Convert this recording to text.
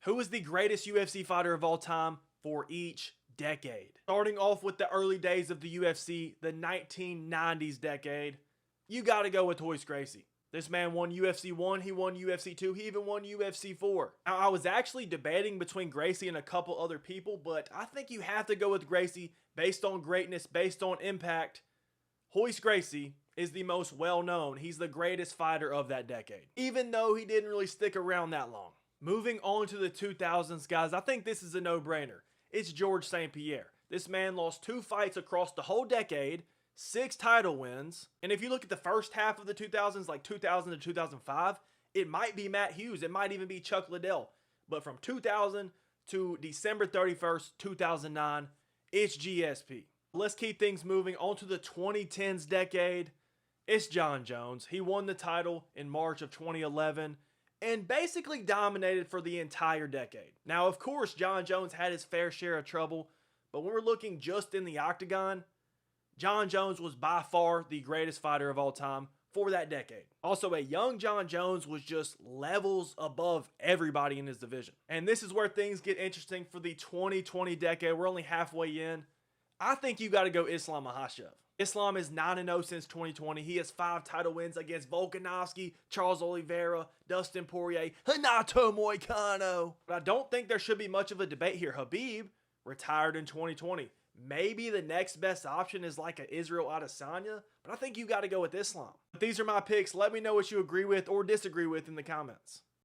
Who is the greatest UFC fighter of all time for each decade? Starting off with the early days of the UFC, the 1990s decade, you got to go with Royce Gracie. This man won UFC 1, he won UFC 2, he even won UFC 4. Now, I was actually debating between Gracie and a couple other people, but I think you have to go with Gracie based on greatness, based on impact. Royce Gracie is the most well-known. He's the greatest fighter of that decade, even though he didn't really stick around that long. Moving on to the 2000s, guys, I think this is a no-brainer. It's Georges St. Pierre. This man lost 2 fights across the whole decade, 6 title wins. And if you look at the first half of the 2000s, like 2000 to 2005, it might be Matt Hughes. It might even be Chuck Liddell. But from 2000 to December 31st, 2009, it's GSP. Let's keep things moving on to the 2010s decade. It's Jon Jones. He won the title in March of 2011 and basically dominated for the entire decade. Now, of course, Jon Jones had his fair share of trouble, but when we're looking just in the octagon, Jon Jones was by far the greatest fighter of all time for that decade. Also, a young Jon Jones was just levels above everybody in his division. And this is where things get interesting for the 2020 decade. We're only halfway in. I think you got to go Islam Makhachev. Islam is 9-0 since 2020. He has 5 title wins against Volkanovski, Charles Oliveira, Dustin Poirier, Renato Moicano. But I don't think there should be much of a debate here. Khabib retired in 2020. Maybe the next best option is like a Israel Adesanya, but I think you got to go with Islam. But these are my picks. Let me know what you agree with or disagree with in the comments.